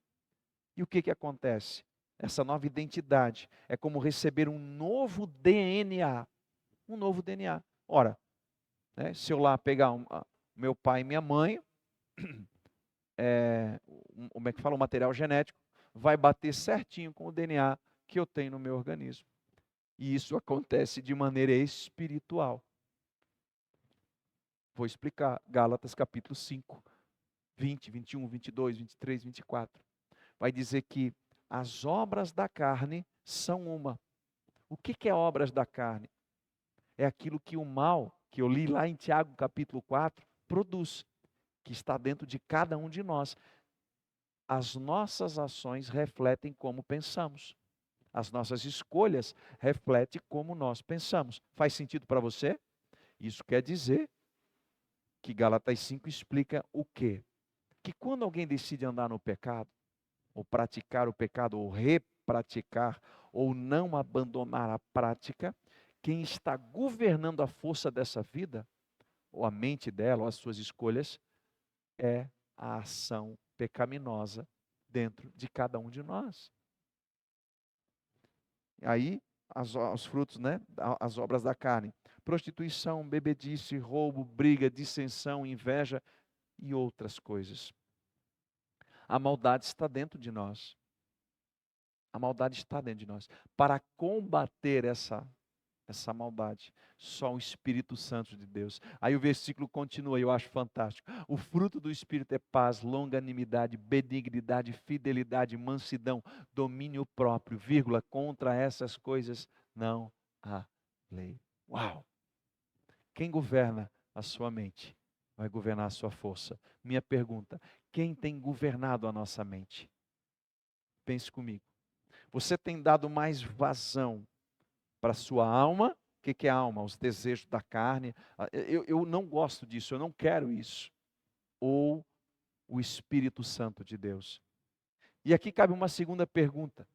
E o que acontece? Essa nova identidade é como receber um novo DNA. Um novo DNA. Ora, né, se eu lá pegar meu pai e minha mãe, como é que fala? O material genético vai bater certinho com o DNA que eu tenho no meu organismo. E isso acontece de maneira espiritual. Vou explicar. Gálatas capítulo 5, 20, 21, 22, 23, 24. Vai dizer que as obras da carne são uma, O que é obras da carne? É aquilo que o mal, que eu li lá em Tiago capítulo 4, produz, que está dentro de cada um de nós. As nossas ações refletem como pensamos. As nossas escolhas refletem como nós pensamos. Faz sentido para você? Isso quer dizer que Gálatas 5 explica o quê? Que quando alguém decide andar no pecado, ou praticar o pecado, ou repraticar, ou não abandonar a prática, quem está governando a força dessa vida, ou a mente dela, ou as suas escolhas, é a ação pecaminosa dentro de cada um de nós. Aí, os frutos, né? As obras da carne: prostituição, bebedice, roubo, briga, dissensão, inveja e outras coisas. A maldade está dentro de nós. A maldade está dentro de nós. Para combater essa maldade, só o Espírito Santo de Deus. Aí o versículo continua, eu acho fantástico. O fruto do Espírito é paz, longanimidade, benignidade, fidelidade, mansidão, domínio próprio, vírgula, contra essas coisas não há lei. Uau! Quem governa a sua mente vai governar a sua força. Minha pergunta: quem tem governado a nossa mente? Pense comigo. Você tem dado mais vazão para a sua alma? O que é a alma? Os desejos da carne. Eu não gosto disso, eu não quero isso. Ou o Espírito Santo de Deus? E aqui cabe uma segunda pergunta: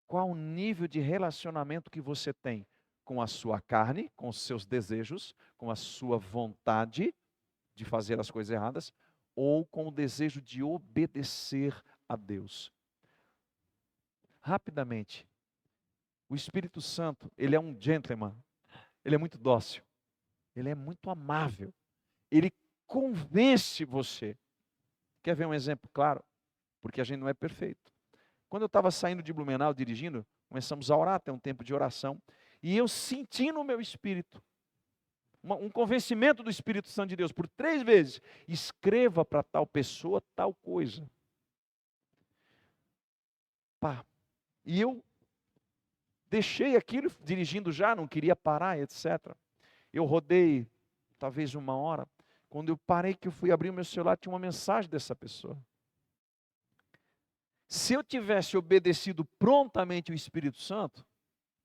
qual o nível de relacionamento que você tem com a sua carne, com os seus desejos, com a sua vontade de fazer as coisas erradas, ou com o desejo de obedecer a Deus? Rapidamente, o Espírito Santo, ele é um gentleman, ele é muito dócil, ele é muito amável, ele convence você. Quer ver um exemplo claro? Porque a gente não é perfeito. Quando eu estava saindo de Blumenau, dirigindo, começamos a orar, ter um tempo de oração, e eu senti no meu espírito, um convencimento do Espírito Santo de Deus, por 3 vezes: escreva para tal pessoa tal coisa. Pá. E eu deixei aquilo, dirigindo já, não queria parar, etc. Eu rodei talvez 1 hora. Quando eu parei, que eu fui abrir o meu celular, tinha uma mensagem dessa pessoa. Se eu tivesse obedecido prontamente o Espírito Santo,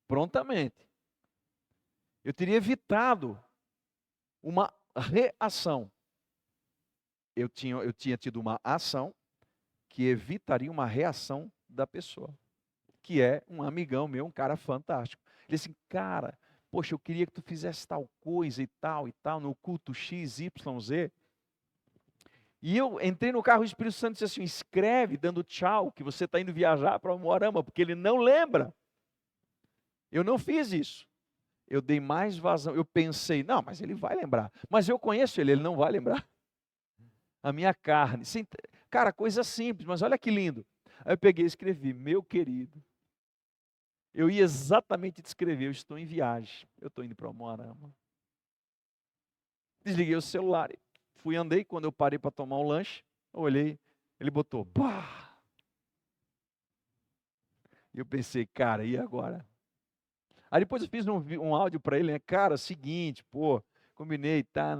prontamente, eu teria evitado uma reação. Eu tinha tido uma ação que evitaria uma reação da pessoa, que é um amigão meu, um cara fantástico. Ele disse assim: cara, poxa, eu queria que tu fizesse tal coisa e tal, no culto X, Y, Z. E eu entrei no carro, o Espírito Santo disse assim: escreve, dando tchau, que você está indo viajar para Umuarama, porque ele não lembra. Eu não fiz isso. Eu dei mais vazão. Eu pensei: não, mas ele vai lembrar. Mas eu conheço ele, ele não vai lembrar. A minha carne. Cara, coisa simples, mas olha que lindo. Aí eu peguei e escrevi: meu querido, eu ia exatamente descrever: eu estou em viagem, eu estou indo para Umuarama. Desliguei o celular, andei, quando eu parei para tomar um lanche, eu olhei, ele botou: bah! E eu pensei: cara, e agora? Aí depois eu fiz um áudio para ele, né? Cara, seguinte, pô, combinei, tá,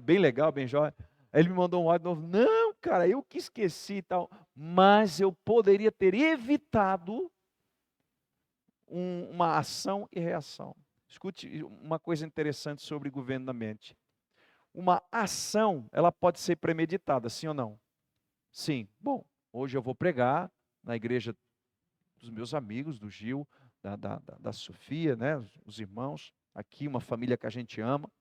bem legal, bem jóia. Aí ele me mandou um áudio novo: não, cara, eu que esqueci e tal, mas eu poderia ter evitado uma ação e reação. Escute uma coisa interessante sobre o governo da mente. Uma ação, ela pode ser premeditada, sim ou não? Sim. Bom, hoje eu vou pregar na igreja dos meus amigos, do Gil, da Sofia, né, os irmãos, aqui uma família que a gente ama.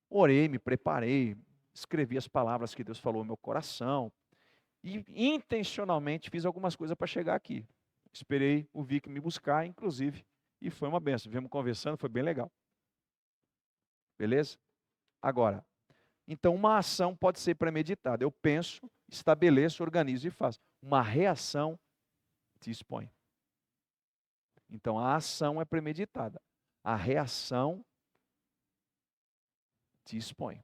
Orei, me preparei, escrevi as palavras que Deus falou no meu coração e intencionalmente fiz algumas coisas para chegar aqui. Esperei o Vic me buscar, inclusive, e foi uma benção. Viemos conversando, foi bem legal. Beleza? Agora, então uma ação pode ser premeditada. Eu penso, estabeleço, organizo e faço. Uma reação te expõe. Então a ação é premeditada. A reação te expõe.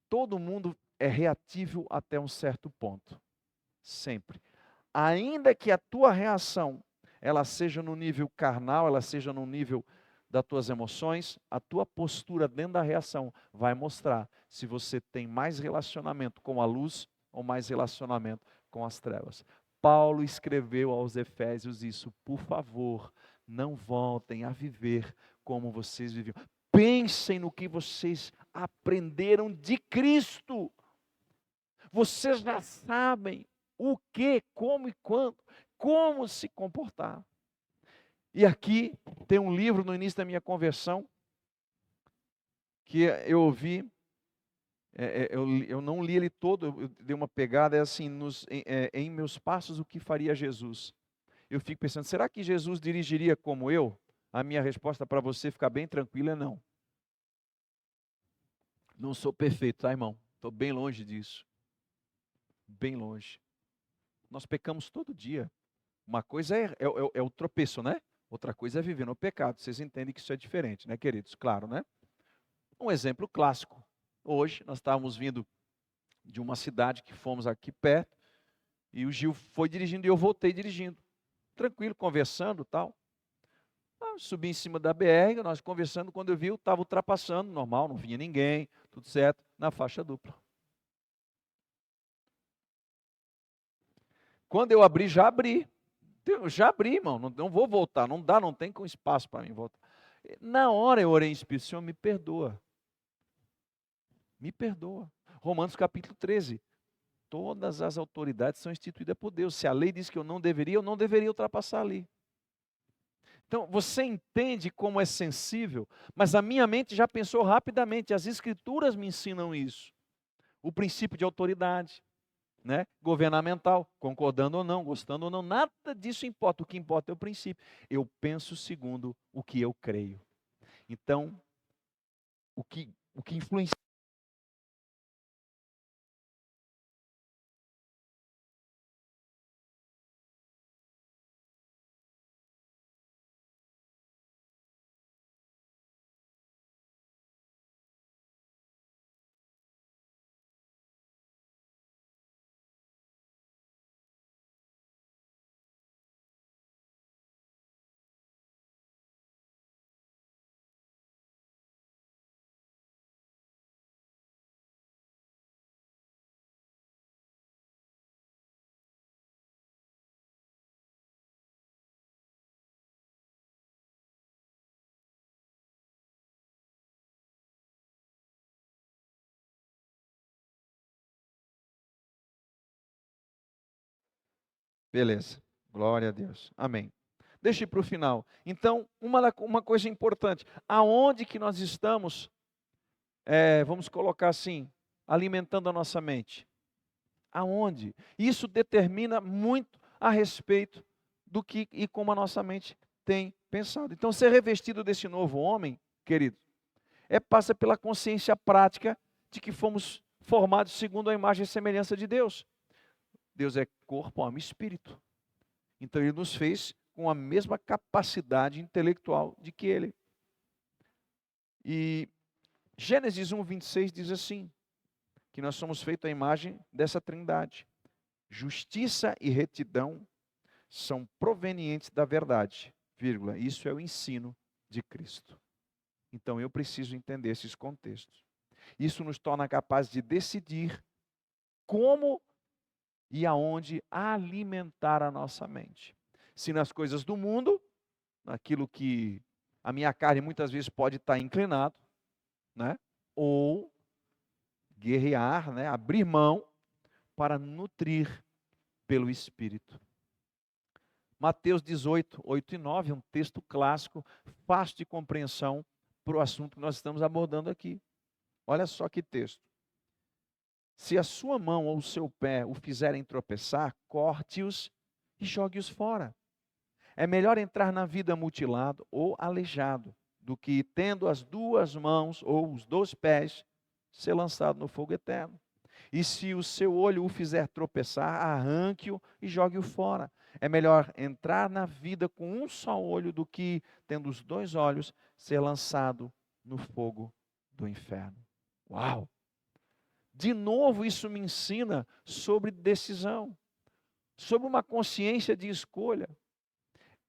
Todo mundo é reativo até um certo ponto. Sempre. Ainda que a tua reação ela seja no nível carnal, ela seja no nível das tuas emoções, a tua postura dentro da reação vai mostrar se você tem mais relacionamento com a luz ou mais relacionamento com as trevas. Paulo escreveu aos Efésios isso: por favor, não voltem a viver como vocês viviam. Pensem no que vocês aprenderam de Cristo. Vocês já sabem o que, como e quando, como se comportar. E aqui tem um livro no início da minha conversão, que eu ouvi, eu não li ele todo, eu dei uma pegada, é assim, em meus passos o que faria Jesus. Eu fico pensando, será que Jesus dirigiria como eu? A minha resposta para você ficar bem tranquila é não. Não sou perfeito, tá, irmão? Estou bem longe disso. Bem longe. Nós pecamos todo dia. Uma coisa é o tropeço, né? Outra coisa é viver no pecado. Vocês entendem que isso é diferente, né, queridos? Claro, né? Um exemplo clássico. Hoje nós estávamos vindo de uma cidade que fomos aqui perto, e o Gil foi dirigindo e eu voltei dirigindo. Tranquilo, conversando e tal. Subi em cima da BR, nós conversando, quando eu vi, eu estava ultrapassando, normal, não vinha ninguém, tudo certo, na faixa dupla. Quando eu abri, já abri. Eu já abri, irmão, não vou voltar, não dá, não tem com espaço para mim voltar. Na hora eu orei em espírito: Senhor, me perdoa. Me perdoa. Romanos capítulo 13. Todas as autoridades são instituídas por Deus. Se a lei diz que eu não deveria ultrapassar ali. Então, você entende como é sensível, mas a minha mente já pensou rapidamente, as escrituras me ensinam isso. O princípio de autoridade, né? Governamental, concordando ou não, gostando ou não, nada disso importa, o que importa é o princípio. Eu penso segundo o que eu creio. Então, o que influencia. Beleza, glória a Deus, amém. Deixa eu ir para o final. Então, uma coisa importante, aonde que nós estamos, vamos colocar assim, alimentando a nossa mente? Aonde? Isso determina muito a respeito do que e como a nossa mente tem pensado. Então, ser revestido desse novo homem, querido, passa pela consciência prática de que fomos formados segundo a imagem e semelhança de Deus. Deus é corpo, alma e espírito. Então Ele nos fez com a mesma capacidade intelectual de que Ele. E Gênesis 1:26 diz assim, que nós somos feitos à imagem dessa trindade. Justiça e retidão são provenientes da verdade, vírgula, isso é o ensino de Cristo. Então eu preciso entender esses contextos. Isso nos torna capazes de decidir como e aonde alimentar a nossa mente. Se nas coisas do mundo, naquilo que a minha carne muitas vezes pode estar inclinado, né? Ou guerrear, né? Abrir mão para nutrir pelo Espírito. Mateus 18, 8 e 9, um texto clássico, fácil de compreensão para o assunto que nós estamos abordando aqui. Olha só que texto. Se a sua mão ou o seu pé o fizerem tropeçar, corte-os e jogue-os fora. É melhor entrar na vida mutilado ou aleijado, do que tendo as duas mãos ou os dois pés, ser lançado no fogo eterno. E se o seu olho o fizer tropeçar, arranque-o e jogue-o fora. É melhor entrar na vida com um só olho do que, tendo os dois olhos, ser lançado no fogo do inferno. Uau! De novo, isso me ensina sobre decisão, sobre uma consciência de escolha.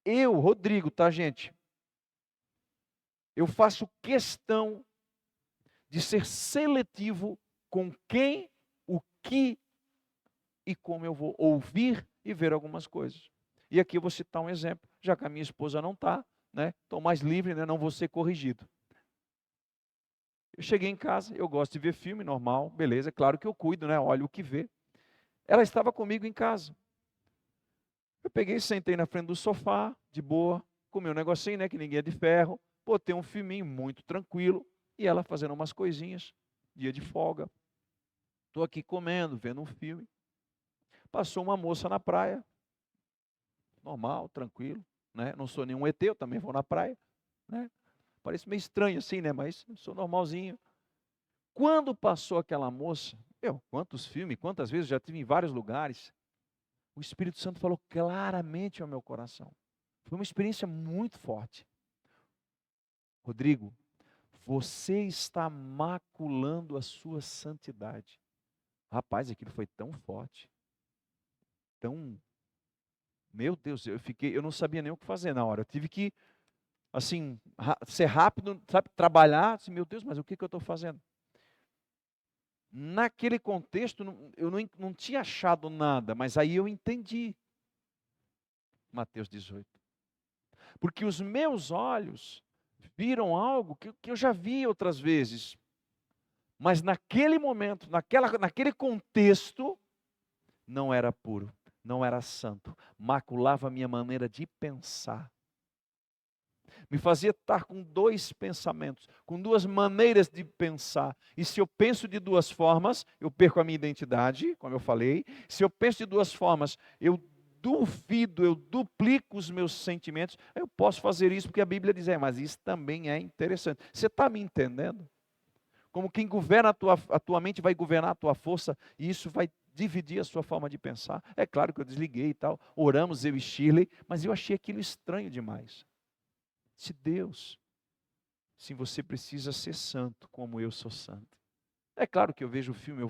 Eu, Rodrigo, tá, gente? Eu faço questão de ser seletivo com quem, o que e como eu vou ouvir e ver algumas coisas. E aqui eu vou citar um exemplo, já que a minha esposa não está, né? Estou mais livre, né? Não vou ser corrigido. Eu cheguei em casa, eu gosto de ver filme, normal, beleza, claro que eu cuido, né? Olho o que vê. Ela estava comigo em casa. Eu peguei, sentei na frente do sofá, de boa, comi um negocinho, né? Que ninguém é de ferro, botei um filminho muito tranquilo, e ela fazendo umas coisinhas, dia de folga. Estou aqui comendo, vendo um filme. Passou uma moça na praia, normal, tranquilo, né? Não sou nenhum ET, eu também vou na praia, né? Parece meio estranho assim, né? Mas sou normalzinho. Quando passou aquela moça, quantos filmes, quantas vezes já tive em vários lugares, o Espírito Santo falou claramente ao meu coração. Foi uma experiência muito forte. Rodrigo, você está maculando a sua santidade. Rapaz, aquilo foi tão forte, tão... Meu Deus, eu não sabia nem o que fazer na hora. Eu tive que, assim, ser rápido, sabe, trabalhar. Assim, meu Deus, mas o que eu estou fazendo? Naquele contexto, eu não tinha achado nada, mas aí eu entendi. Mateus 18. Porque os meus olhos viram algo que eu já vi outras vezes. Mas naquele momento, naquele contexto, não era puro, não era santo. Maculava a minha maneira de pensar. Me fazia estar com dois pensamentos, com duas maneiras de pensar. E se eu penso de duas formas, eu perco a minha identidade, como eu falei. Se eu penso de duas formas, eu duvido, eu duplico os meus sentimentos. Eu posso fazer isso porque a Bíblia diz, mas isso também é interessante. Você está me entendendo? Como quem governa a tua mente vai governar a tua força, e isso vai dividir a sua forma de pensar. É claro que eu desliguei e tal, oramos eu e Shirley, mas eu achei aquilo estranho demais. Se Deus, sim, você precisa ser santo como eu sou santo. É claro que eu vejo o filme,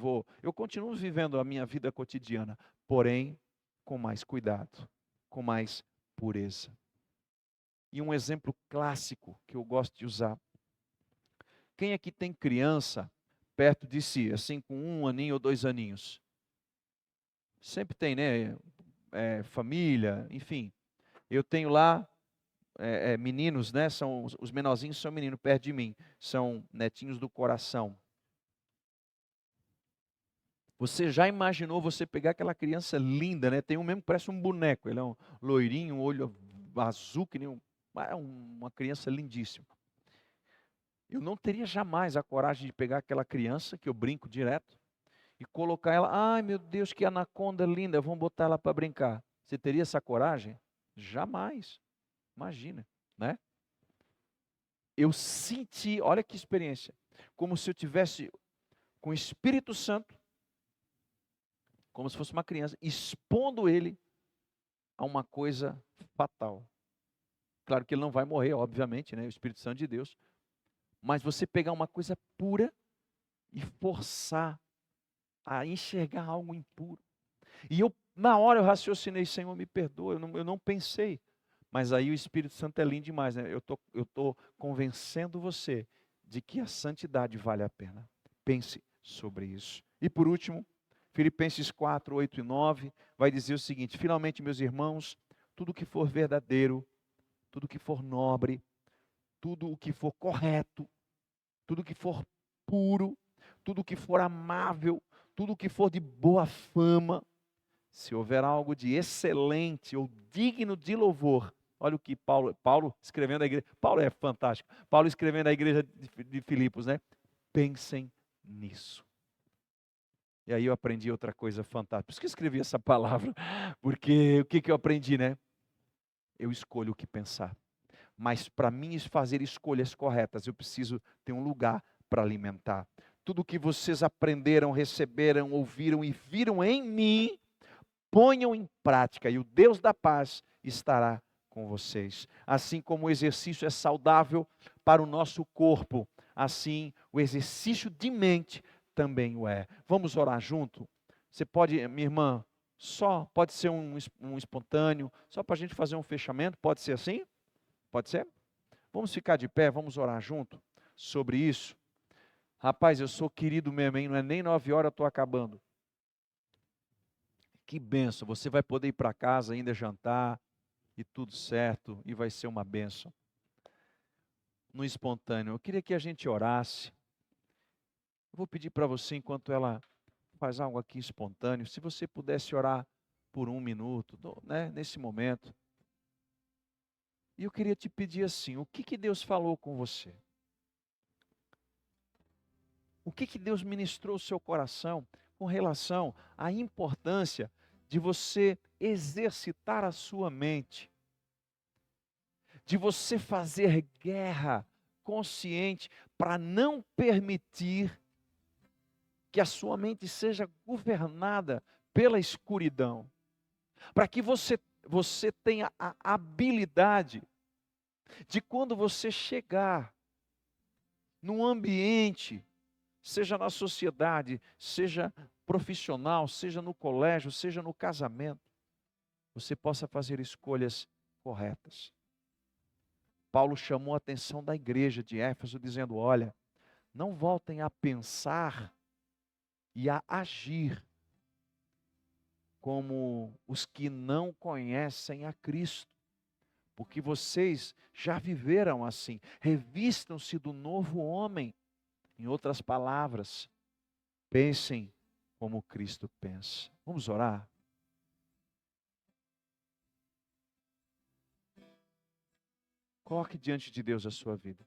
eu continuo vivendo a minha vida cotidiana, porém com mais cuidado, com mais pureza. E um exemplo clássico que eu gosto de usar. Quem aqui tem criança perto de si, assim com 1 aninho ou 2 aninhos? Sempre tem, né? Família, enfim. Eu tenho lá meninos, né? São os menorzinhos são meninos perto de mim, são netinhos do coração. Você já imaginou você pegar aquela criança linda, né? Tem um mesmo que parece um boneco, ele é um loirinho, um olho azul que nem uma criança lindíssima. Eu não teria jamais a coragem de pegar aquela criança que eu brinco direto e colocar ela, ai meu Deus, que anaconda linda, vamos botar ela para brincar. Você teria essa coragem? Jamais. Imagina, né? Eu senti, olha que experiência, como se eu tivesse com o Espírito Santo, como se fosse uma criança, expondo ele a uma coisa fatal. Claro que ele não vai morrer, obviamente, né? O Espírito Santo de Deus. Mas você pegar uma coisa pura e forçar a enxergar algo impuro. E na hora eu raciocinei, Senhor, me perdoa, eu não pensei. Mas aí o Espírito Santo é lindo demais, né? Eu tô convencendo você de que a santidade vale a pena. Pense sobre isso. E por último, Filipenses 4, 8 e 9 vai dizer o seguinte: finalmente, meus irmãos, tudo que for verdadeiro, tudo que for nobre, tudo o que for correto, tudo que for puro, tudo que for amável, tudo que for de boa fama, se houver algo de excelente ou digno de louvor, olha o que Paulo escrevendo à igreja, Paulo é fantástico, Paulo escrevendo à igreja de Filipos, né? Pensem nisso. E aí eu aprendi outra coisa fantástica, por isso que eu escrevi essa palavra, porque o que eu aprendi, né? Eu escolho o que pensar. Mas para mim fazer escolhas corretas, eu preciso ter um lugar para alimentar. Tudo que vocês aprenderam, receberam, ouviram e viram em mim, ponham em prática e o Deus da paz estará com vocês. Assim como o exercício é saudável para o nosso corpo, assim o exercício de mente também o é. Vamos orar junto? Você pode, minha irmã, Só, pode ser um espontâneo, só para a gente fazer um fechamento, pode ser assim? Pode ser? Vamos ficar de pé, vamos orar junto sobre isso. Rapaz, eu sou querido mesmo, hein? Não é nem 9 horas, eu estou acabando. Que benção, você vai poder ir para casa ainda jantar, e tudo certo, e vai ser uma benção. No espontâneo, eu queria que a gente orasse. Eu vou pedir para você, enquanto ela faz algo aqui espontâneo, se você pudesse orar por 1 minuto, né, nesse momento. E eu queria te pedir assim, o que Deus falou com você? O que Deus ministrou ao seu coração com relação à importância de você exercitar a sua mente, de você fazer guerra consciente para não permitir que a sua mente seja governada pela escuridão, para que você tenha a habilidade de, quando você chegar num ambiente, seja na sociedade, seja profissional, seja no colégio, seja no casamento, você possa fazer escolhas corretas. Paulo chamou a atenção da igreja de Éfeso, dizendo: olha, não voltem a pensar e a agir como os que não conhecem a Cristo, porque vocês já viveram assim. Revistam-se do novo homem. Em outras palavras, pensem como Cristo pensa. Vamos orar? Coloque diante de Deus a sua vida.